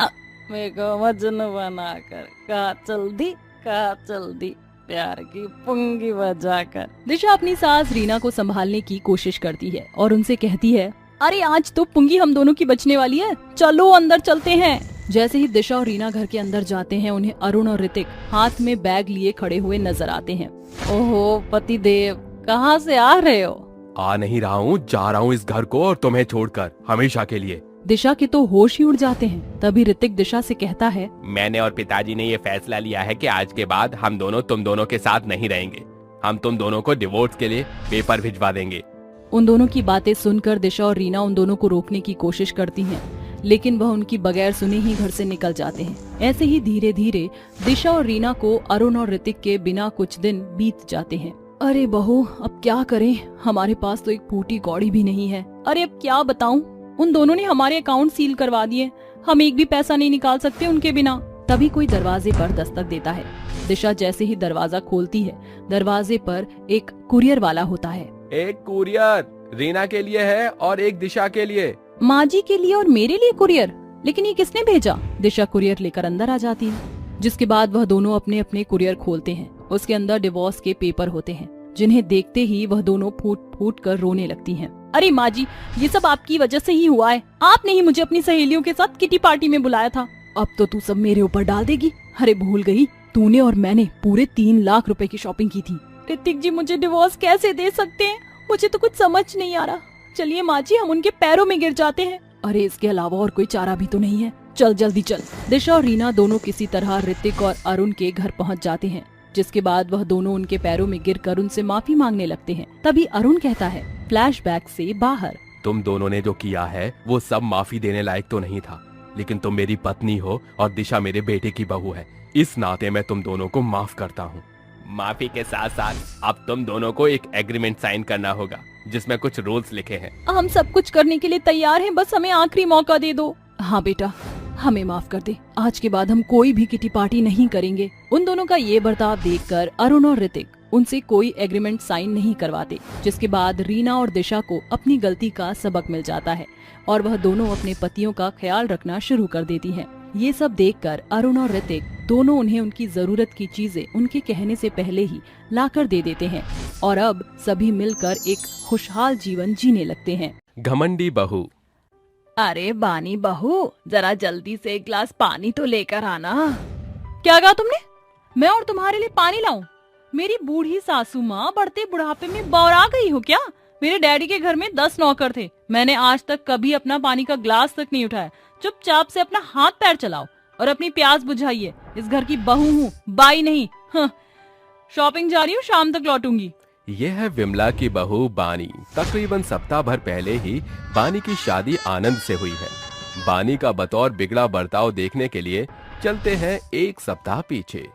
मेरे को मजनू बनाकर कहा चल दी प्यार की पुंगी बजाकर। दिशा अपनी सास रीना को संभालने की कोशिश करती है और उनसे कहती है, अरे आज तो पुंगी हम दोनों की बचने वाली है, चलो अंदर चलते हैं। जैसे ही दिशा और रीना घर के अंदर जाते हैं, उन्हें अरुण और ऋतिक हाथ में बैग लिए खड़े हुए नजर आते हैं। ओहो पति देव, कहाँ से आ रहे हो? आ नहीं रहा हूँ, जा रहा हूँ इस घर को और तुम्हें छोड़कर हमेशा के लिए। दिशा के तो होश ही उड़ जाते हैं। तभी ऋतिक दिशा से कहता है, मैंने और पिताजी ने ये फैसला लिया है कि आज के बाद हम दोनों तुम दोनों के साथ नहीं रहेंगे। हम तुम दोनों को डिवोर्स के लिए पेपर भिजवा देंगे। उन दोनों की बातें सुनकर दिशा और रीना उन दोनों को रोकने की कोशिश करती हैं, लेकिन वह उनकी बगैर सुने ही घर से निकल जाते हैं। ऐसे ही धीरे धीरे दिशा और रीना को अरुण और ऋतिक के बिना कुछ दिन बीत जाते हैं। अरे बहू, अब क्या करें, हमारे पास तो एक फूटी कौड़ी भी नहीं है। अरे अब क्या बताऊं, उन दोनों ने हमारे अकाउंट सील करवा दिए, हम एक भी पैसा नहीं निकाल सकते उनके बिना। तभी कोई दरवाजे पर दस्तक देता है। दिशा जैसे ही दरवाजा खोलती है, दरवाजे पर एक कुरियर वाला होता है। एक कुरियर रीना के लिए है और एक दिशा के लिए। माँ जी के लिए और मेरे लिए कुरियर? लेकिन ये किसने भेजा? दिशा कुरियर लेकर अंदर आ जाती है, जिसके बाद वह दोनों अपने अपने कुरियर खोलते हैं। उसके अंदर डिवोर्स के पेपर होते हैं, जिन्हें देखते ही वह दोनों फूट फूट कर रोने लगती हैं। अरे माँ जी, ये सब आपकी वजह से ही हुआ है। आपने ही मुझे अपनी सहेलियों के साथ किटी पार्टी में बुलाया था। अब तो तू सब मेरे ऊपर डाल देगी। अरे भूल गई, तूने और मैंने पूरे 3 लाख रुपए की शॉपिंग की थी। ऋतिक जी मुझे डिवोर्स कैसे दे सकते हैं? मुझे तो कुछ समझ नहीं आ रहा। चलिए माँ जी, हम उनके पैरों में गिर जाते हैं। अरे इसके अलावा और कोई चारा भी तो नहीं है, चल जल्दी चल। दिशा और रीना दोनों किसी तरह ऋतिक और अरुण के घर पहुँच जाते हैं, जिसके बाद वह दोनों उनके पैरों में गिरकर उनसे माफी मांगने लगते हैं। तभी अरुण कहता है, फ्लैशबैक से बाहर, तुम दोनों ने जो किया है वो सब माफी देने लायक तो नहीं था, लेकिन तुम मेरी पत्नी हो और दिशा मेरे बेटे की बहू है, इस नाते मैं तुम दोनों को माफ करता हूँ। माफी के साथ साथ अब तुम दोनों को एक एग्रीमेंट साइन करना होगा, जिसमें कुछ रूल्स लिखे हैं। हम सब कुछ करने के लिए तैयार हैं, बस हमें आखिरी मौका दे दो। हाँ बेटा, हमें माफ कर दे, आज के बाद हम कोई भी किटी पार्टी नहीं करेंगे। उन दोनों का ये बर्ताव देखकर अरुण और ऋतिक उनसे कोई एग्रीमेंट साइन नहीं करवाते, जिसके बाद रीना और दिशा को अपनी गलती का सबक मिल जाता है और वह दोनों अपने पतियों का ख्याल रखना शुरू कर देती हैं। ये सब देखकर अरुण और ऋतिक दोनों उन्हें उनकी जरूरत की चीजें उनके कहने से पहले ही लाकर दे देते हैं और अब सभी मिलकर एक खुशहाल जीवन जीने लगते हैं। घमंडी बहू। अरे बानी बहू, जरा जल्दी से एक गिलास पानी तो लेकर आना। क्या कहा तुमने? मैं और तुम्हारे लिए पानी लाऊं? मेरी बूढ़ी सासू माँ बढ़ते बुढ़ापे में बौरा गई हो क्या? मेरे डैडी के घर में 10 नौकर थे, मैंने आज तक कभी अपना पानी का ग्लास तक नहीं उठाया। चुपचाप से अपना हाथ पैर चलाओ और अपनी प्यास बुझाइए। इस घर की बहू हूँ, बाई नहीं। शॉपिंग जा रही हूँ, शाम तक लौटूंगी। ये है विमला की बहू बानी। तकरीबन सप्ताह भर पहले ही बानी की शादी आनंद से हुई है। बानी का बतौर बिगड़ा बर्ताव देखने के लिए चलते हैं 1 सप्ताह पीछे।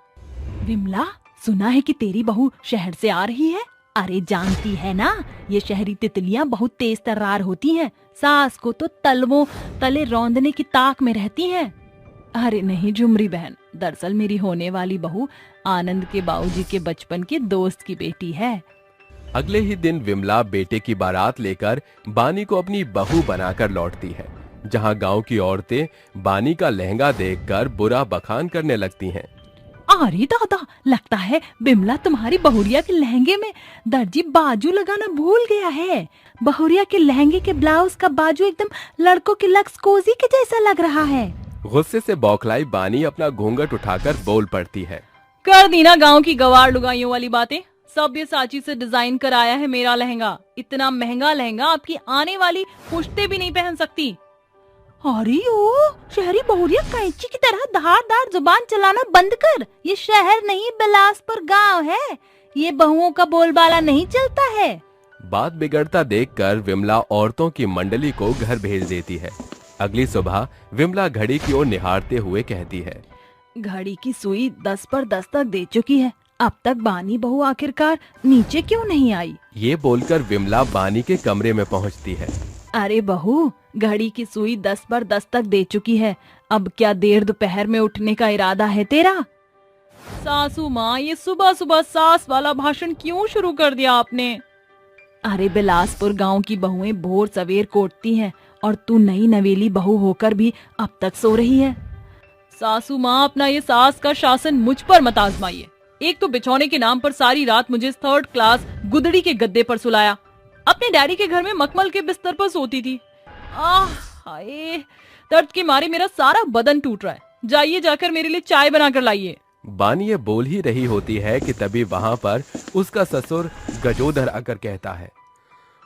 विमला, सुना है कि तेरी बहू शहर से आ रही है? अरे जानती है ना, ये शहरी तितलियां बहुत तेज तर्रार होती हैं। सास को तो तलवों तले रौंदने की ताक में रहती हैं। अरे नहीं झुमरी बहन, दरअसल मेरी होने वाली बहू आनंद के बाबूजी के बचपन के दोस्त की बेटी है। अगले ही दिन विमला बेटे की बारात लेकर बानी को अपनी बहू बनाकर लौटती है, जहां गांव की औरतें बानी का लहंगा देखकर बुरा बखान करने लगती हैं। अरे दादा, लगता है बिमला तुम्हारी बहुरिया के लहंगे में दर्जी बाजू लगाना भूल गया है। बहुरिया के लहंगे के ब्लाउज का बाजू एकदम लड़कों के लक्स कोजी के जैसा लग रहा है। गुस्से से बौखलाई बानी अपना घूंघट उठाकर बोल पड़ती है। कर दी ना गाँव की गवार लुगाइयों वाली बातें। सब ये साची से डिजाइन कर आया है मेरा लहंगा। इतना महंगा लहंगा आपकी आने वाली पुश्ते भी नहीं पहन सकती। अरे ओ शहरी बहुरिया, कैंची की तरह धारदार जुबान चलाना बंद कर। ये शहर नहीं बिलासपुर गांव है। ये बहुओं का बोलबाला नहीं चलता है। बात बिगड़ता देखकर विमला औरतों की मंडली को घर भेज देती है। अगली सुबह विमला घड़ी की ओर निहारते हुए कहती है, घड़ी की सुई 10 पर 10 तक दे चुकी है। अब तक बानी बहू आखिरकार नीचे क्यों नहीं आई? ये बोलकर विमला बानी के कमरे में पहुंचती है। अरे बहू, घड़ी की सुई 10 पर 10 तक दे चुकी है। अब क्या देर दोपहर में उठने का इरादा है तेरा? सासू माँ, ये सुबह सुबह सास वाला भाषण क्यों शुरू कर दिया आपने? अरे बिलासपुर गांव की बहुएं भोर सवेर कोटती हैं और तू नई नवेली बहू होकर भी अब तक सो रही है। सासू माँ, अपना ये सास का शासन मुझ पर मत आजमाइए। एक तो बिछौने के नाम पर सारी रात मुझे 3rd क्लास गुदड़ी के गद्दे पर सुलाया। अपने डैडी के घर में मखमल के बिस्तर पर सोती थी। हाय, दर्द के मारे मेरा सारा बदन टूट रहा है। जाइए, जाकर मेरे लिए चाय बनाकर लाइए। बानी ये बोल ही रही होती है कि तभी वहाँ पर उसका ससुर गजोधर आकर कहता है,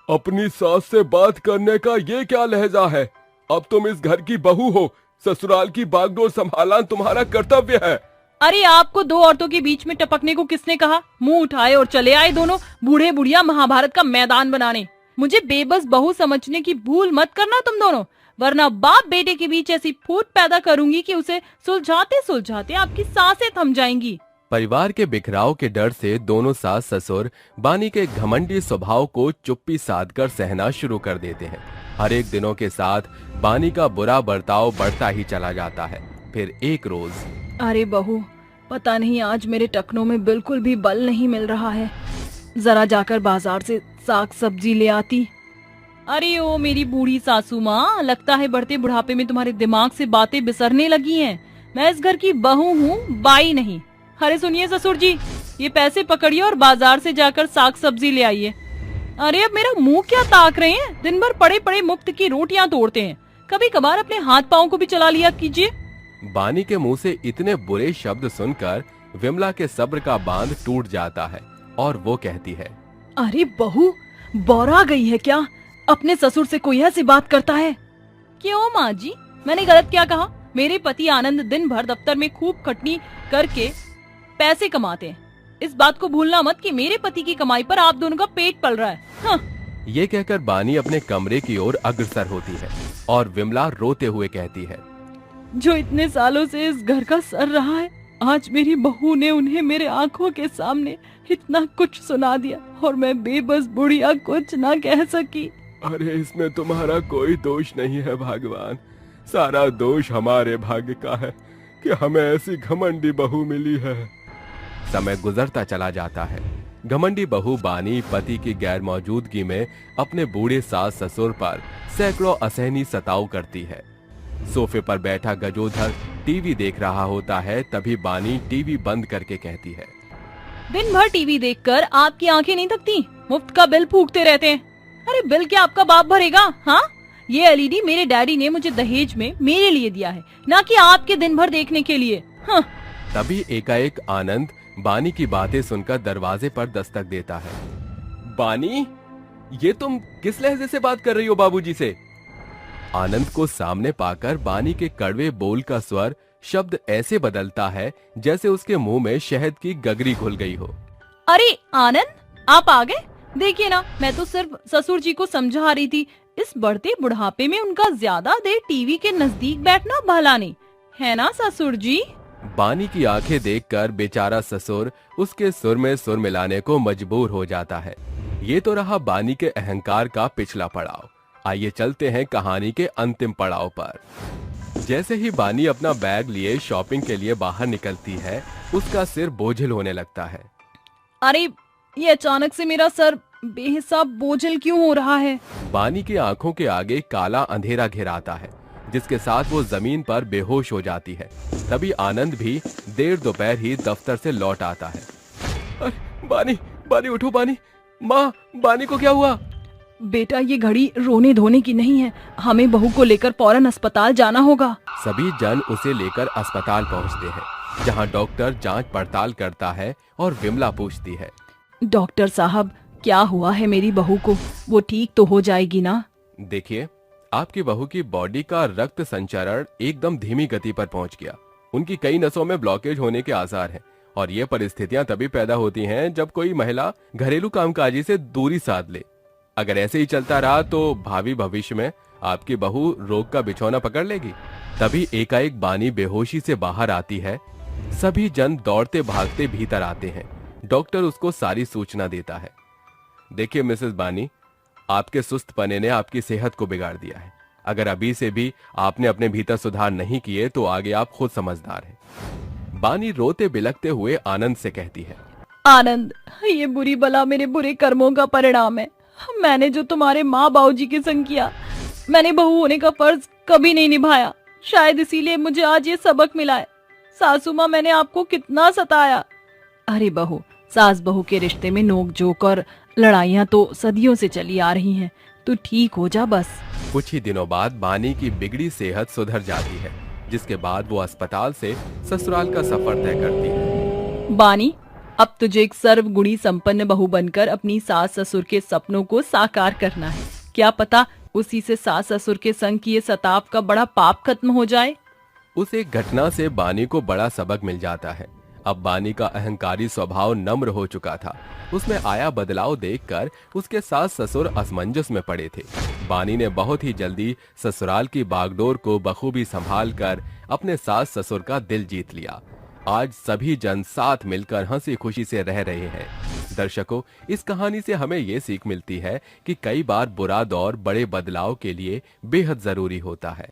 अपनी सास से बात करने का ये क्या लहजा है? अब तुम इस घर की बहू हो, ससुराल की बागडोर संभालना तुम्हारा कर्तव्य है। अरे आपको दो औरतों के बीच में टपकने को किसने कहा? मुंह उठाए और चले आए दोनों बूढ़े बुढ़िया महाभारत का मैदान बनाने। मुझे बेबस बहू समझने की भूल मत करना तुम दोनों, वरना बाप बेटे के बीच ऐसी फूट पैदा करूंगी कि उसे सुलझाते सुलझाते आपकी सांसें थम जाएंगी। परिवार के बिखराव के डर से दोनों सास ससुर बानी के घमंडी स्वभाव को चुप्पी साध कर सहना शुरू कर देते हैं। हर एक दिनों के साथ बानी का बुरा बर्ताव बढ़ता ही चला जाता है। फिर एक रोज, अरे बहू, पता नहीं आज मेरे टखनों में बिल्कुल भी बल नहीं मिल रहा है। जरा जाकर बाजार से साग सब्जी ले आती। अरे ओ मेरी बूढ़ी सासू माँ, लगता है बढ़ते बुढ़ापे में तुम्हारे दिमाग से बातें बिसरने लगी हैं। मैं इस घर की बहू हूँ, बाई नहीं। अरे सुनिए ससुर जी, ये पैसे पकड़िए और बाजार से जाकर साग सब्जी ले आइए। अरे अब मेरा मुंह क्या ताक रहे हैं? दिन भर पड़े पड़े मुफ्त की रोटियां तोड़ते हैं। कभी कभार अपने हाथ पाँव को भी चला लिया कीजिए। बानी के मुंह से इतने बुरे शब्द सुनकर विमला के सब्र का बांध टूट जाता है और वो कहती है, अरे बहू, बौरा गई है क्या? अपने ससुर से कोई ऐसी बात करता है? क्यों माँ जी, मैंने गलत क्या कहा? मेरे पति आनंद दिन भर दफ्तर में खूब खटनी करके पैसे कमाते हैं। इस बात को भूलना मत कि मेरे पति की कमाई पर आप दोनों का पेट पल रहा है। हाँ। ये कहकर बानी अपने कमरे की ओर अग्रसर होती है और विमला रोते हुए कहती है, जो इतने सालों से इस घर का सर रहा है, आज मेरी बहू ने उन्हें मेरे आंखों के सामने इतना कुछ सुना दिया और मैं बेबस बुढ़िया कुछ ना कह सकी। अरे इसमें तुम्हारा कोई दोष नहीं है भगवान, सारा दोष हमारे भाग्य का है कि हमें ऐसी घमंडी बहू मिली है। समय गुजरता चला जाता है। घमंडी बहू बानी पति की गैर मौजूदगी में अपने बूढ़े सास ससुर पर सैकड़ों असहनीय सताव करती है। सोफे पर बैठा गजोधर टीवी देख रहा होता है, तभी बानी टीवी बंद करके कहती है, दिन भर टीवी देखकर आपकी आंखें नहीं थकती? मुफ्त का बिल फूकते रहते हैं। अरे बिल क्या आपका बाप भरेगा? हाँ, ये एलईडी मेरे डैडी ने मुझे दहेज में मेरे लिए दिया है, ना कि आपके दिन भर देखने के लिए। हाँ। तभी एकाएक आनंद बानी की बातें सुनकर दरवाजे पर दस्तक देता है। बानी, ये तुम किस लहजे से बात कर रही हो बाबूजी से? आनंद को सामने पाकर बानी के कड़वे बोल का स्वर शब्द ऐसे बदलता है जैसे उसके मुंह में शहद की गगरी घुल गई हो। अरे आनंद, आप आ गए? देखिए ना, मैं तो सिर्फ ससुर जी को समझा रही थी, इस बढ़ते बुढ़ापे में उनका ज्यादा देर टीवी के नजदीक बैठना भला नहीं है ना ससुर जी? बानी की आंखें देखकर बेचारा ससुर उसके सुर में सुर मिलाने को मजबूर हो जाता है। ये तो रहा बानी के अहंकार का पिछला पड़ाव। आइए चलते हैं कहानी के अंतिम पड़ाव पर। जैसे ही बानी अपना बैग लिए शॉपिंग के लिए बाहर निकलती है, उसका सिर बोझिल होने लगता है। अरे ये अचानक से मेरा सर बेहिसाब बोझिल क्यों हो रहा है? बानी की आंखों के आगे काला अंधेरा घिराता है, जिसके साथ वो जमीन पर बेहोश हो जाती है। तभी आनंद भी देर दोपहर ही दफ्तर से लौट आता है। अरे बानी, बानी उठो बानी। माँ, बानी को क्या हुआ? बेटा ये घड़ी रोने धोने की नहीं है, हमें बहू को लेकर फौरन अस्पताल जाना होगा। सभी जन उसे लेकर अस्पताल पहुंचते हैं, जहां डॉक्टर जांच पड़ताल करता है और विमला पूछती है, डॉक्टर साहब क्या हुआ है मेरी बहू को? वो ठीक तो हो जाएगी ना? देखिए, आपकी बहू की बॉडी का रक्त संचरण एकदम धीमी गति पर पहुंच गया। उनकी कई नसों में ब्लॉकेज होने के आसार हैं और ये परिस्थितियां तभी पैदा होती हैं जब कोई महिला घरेलू कामकाजी से दूरी साध ले। अगर ऐसे ही चलता रहा तो भावी भविष्य में आपकी बहू रोग का बिछौना पकड़ लेगी। तभी एकाएक बानी बेहोशी से बाहर आती है। सभी जन दौड़ते भागते भीतर आते हैं। डॉक्टर उसको सारी सूचना देता है। देखिए मिसेस बानी, आपके सुस्त पने ने आपकी सेहत को बिगाड़ दिया है। अगर अभी से भी आपने अपने भीतर सुधार नहीं किए तो आगे आप खुद समझदार हैं। बानी रोते बिलखते हुए आनंद से कहती है, आनंद, ये बुरी बला मेरे बुरे कर्मों का परिणाम है। मैंने जो तुम्हारे माँ बाबूजी के संग किया, मैंने बहू होने का फर्ज कभी नहीं निभाया। शायद इसीलिए मुझे आज ये सबक मिला है। सासू माँ, मैंने आपको कितना सताया। अरे बहू, सास बहू के रिश्ते में नोक झोंक और लड़ाइयाँ तो सदियों से चली आ रही हैं। तू ठीक हो जा बस। कुछ ही दिनों बाद बानी की बिगड़ी सेहत सुधर जाती है, जिसके बाद वो अस्पताल से ससुराल का सफर तय करती है। बानी, अब तुझे एक सर्वगुणी संपन्न बहू बनकर अपनी सास ससुर के सपनों को साकार करना है। क्या पता उसी से सास ससुर के संग की ये सताप का बड़ा पाप खत्म हो जाए। उस एक घटना से बानी को बड़ा सबक मिल जाता है। अब बानी का अहंकारी स्वभाव नम्र हो चुका था। उसमें आया बदलाव देखकर उसके सास ससुर असमंजस में पड़े थे। बानी ने बहुत ही जल्दी ससुराल की बागडोर को बखूबी संभाल कर अपने सास ससुर का दिल जीत लिया। आज सभी जन साथ मिलकर हंसी खुशी से रह रहे हैं। दर्शकों, इस कहानी से हमें ये सीख मिलती है कि कई बार बुरा दौर बड़े बदलाव के लिए बेहद जरूरी होता है।